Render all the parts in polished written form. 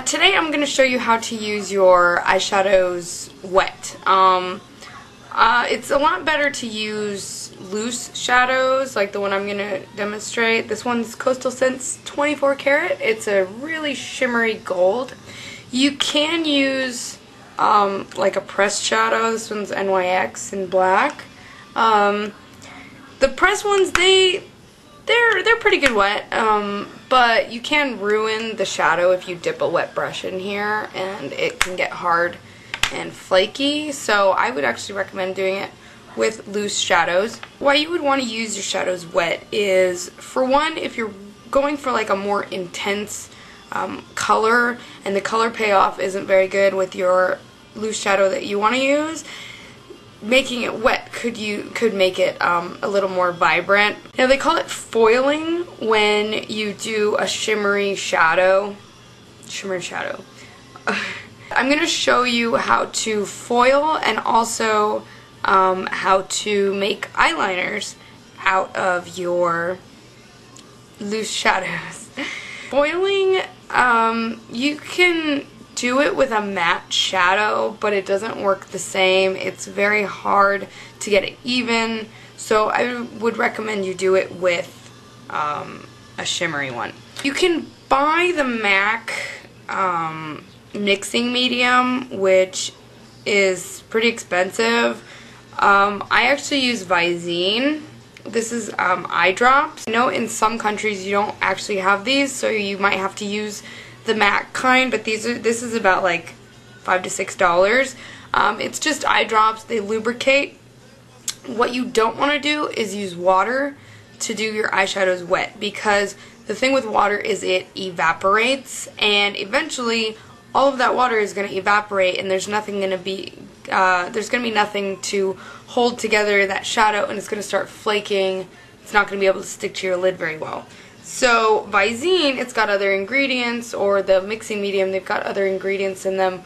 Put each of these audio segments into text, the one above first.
Today I'm going to show you how to use your eyeshadows wet. It's a lot better to use loose shadows like the one I'm going to demonstrate. This one's Coastal Scents 24 karat. It's a really shimmery gold. You can use like a pressed shadow. This one's NYX in black. The pressed ones, they're pretty good wet, but you can ruin the shadow if you dip a wet brush in here, and it can get hard and flaky. So I would actually recommend doing it with loose shadows. Why you would want to use your shadows wet is, for one, if you're going for like a more intense color and the color payoff isn't very good with your loose shadow that you want to use, making it wet could make it a little more vibrant. Now they call it foiling when you do a shimmery shadow. I'm going to show you how to foil and also how to make eyeliners out of your loose shadows. Foiling, you can do it with a matte shadow, but it doesn't work the same. It's very hard to get it even, so I would recommend you do it with a shimmery one. You can buy the MAC mixing medium, which is pretty expensive. I actually use Visine. This is eye drops. I know in some countries you don't actually have these, so you might have to use the MAC kind, but this is about like $5 to $6. It's just eye drops. They lubricate. What you don't want to do is use water to do your eyeshadows wet, because the thing with water is it evaporates, and eventually all of that water is going to evaporate, and there's nothing going to be nothing to hold together that shadow, and it's going to start flaking. It's not going to be able to stick to your lid very well. So Visine, it's got other ingredients, or the mixing medium, they've got other ingredients in them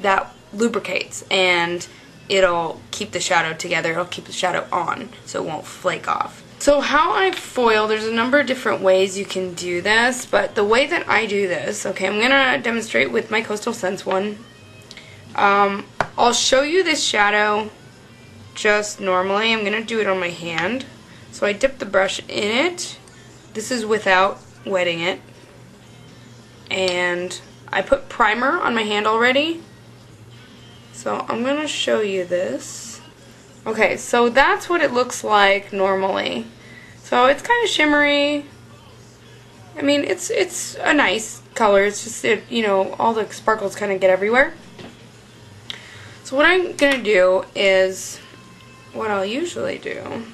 that lubricates, and it'll keep the shadow together, it'll keep the shadow on, so it won't flake off. So how I foil, there's a number of different ways you can do this, but the way that I do this, okay, I'm going to demonstrate with my Coastal Scents one. I'll show you this shadow just normally. I'm going to do it on my hand. So I dip the brush in it. This is without wetting it. And I put primer on my hand already. So I'm going to show you this. Okay, so that's what it looks like normally. So it's kind of shimmery. I mean, it's a nice color. It's just, you know, all the sparkles kind of get everywhere. So what I'm going to do is what I'll usually do.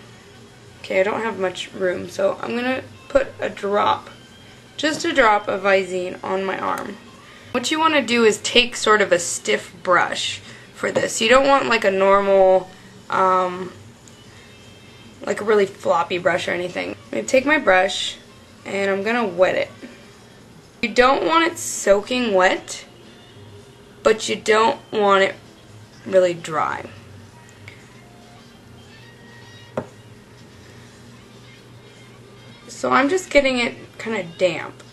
Okay, I don't have much room, so I'm going to put a drop, just a drop of Visine on my arm. What you want to do is take sort of a stiff brush for this. You don't want like a normal, like a really floppy brush or anything. I'm going to take my brush and I'm going to wet it. You don't want it soaking wet, but you don't want it really dry. So I'm just getting it kind of damp.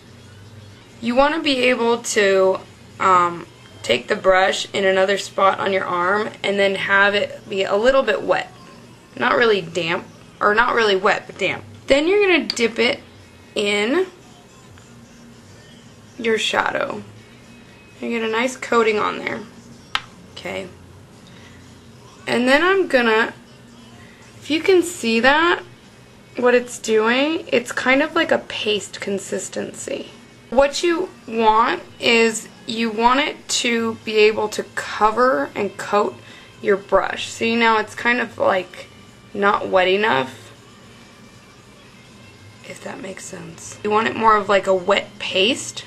You want to be able to take the brush in another spot on your arm and then have it be a little bit wet. Not really damp, or not really wet, but damp. Then you're going to dip it in your shadow. You get a nice coating on there. Okay. And then I'm gonna, if you can see that, what it's doing, it's kind of like a paste consistency. What you want is you want it to be able to cover and coat your brush. See, now it's kind of like not wet enough, if that makes sense. You want it more of like a wet paste.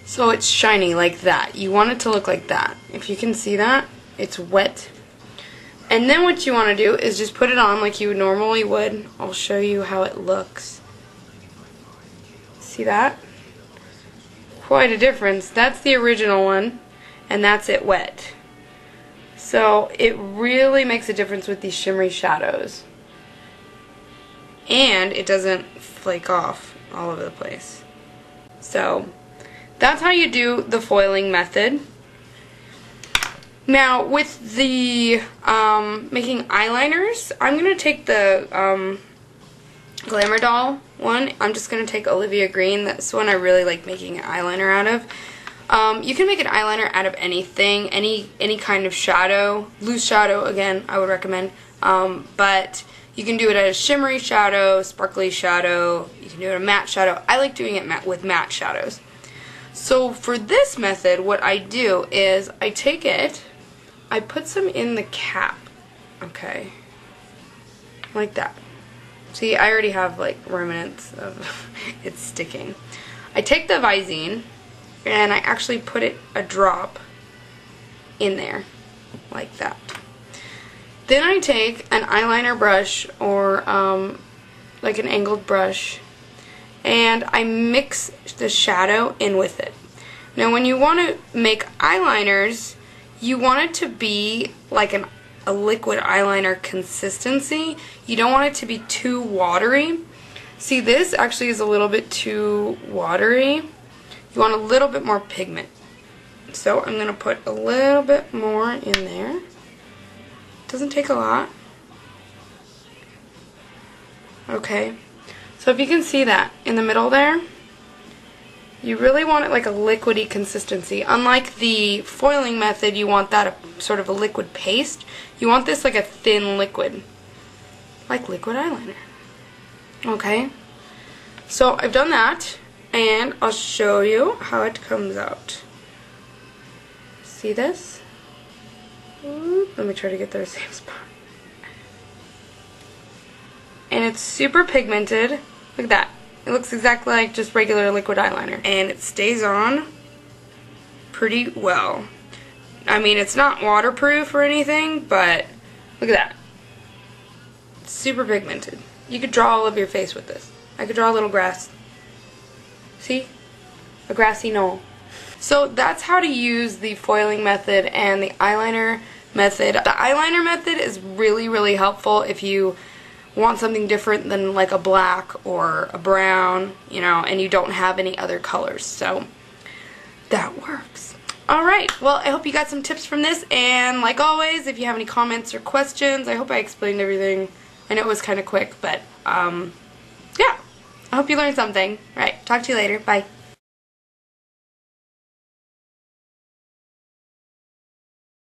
So it's shiny like that. You want it to look like that. If you can see that, it's wet. And then what you want to do is just put it on like you normally would. I'll show you how it looks. See that? Quite a difference. That's the original one, and that's it wet. So it really makes a difference with these shimmery shadows. And it doesn't flake off all over the place. So that's how you do the foiling method. Now with the making eyeliners, I'm going to take the Glamour Doll one. I'm just going to take Olivia Green. That's one I really like making an eyeliner out of. You can make an eyeliner out of anything, any kind of shadow. Loose shadow, again, I would recommend. But you can do it as shimmery shadow, sparkly shadow. You can do it a matte shadow. I like doing it with matte shadows. So for this method, what I do is I take it, I put some in the cap, okay, like that. See, I already have like remnants of it sticking. I take the Visine and I actually put it a drop in there, like that. Then I take an eyeliner brush or like an angled brush and I mix the shadow in with it. Now when you want to make eyeliners, you want it to be like a liquid eyeliner consistency. You don't want it to be too watery. See, this actually is a little bit too watery. You want a little bit more pigment. So I'm going to put a little bit more in there. Doesn't take a lot. Okay. So if you can see that in the middle there, you really want it like a liquidy consistency. Unlike the foiling method, you want that sort of a liquid paste. You want this like a thin liquid, like liquid eyeliner. Okay, so I've done that, and I'll show you how it comes out. See this? Let me try to get the same spot. And it's super pigmented. Look at that. It looks exactly like just regular liquid eyeliner. And it stays on pretty well. I mean, it's not waterproof or anything, but look at that. It's super pigmented. You could draw all of your face with this. I could draw a little grass. See? A grassy knoll. So that's how to use the foiling method and the eyeliner method. The eyeliner method is really, really helpful if you want something different than like a black or a brown, you know, and you don't have any other colors. So that works. Alright, well, I hope you got some tips from this, and like always, if you have any comments or questions, I hope I explained everything. I know it was kind of quick, but yeah, I hope you learned something. Alright, talk to you later. Bye.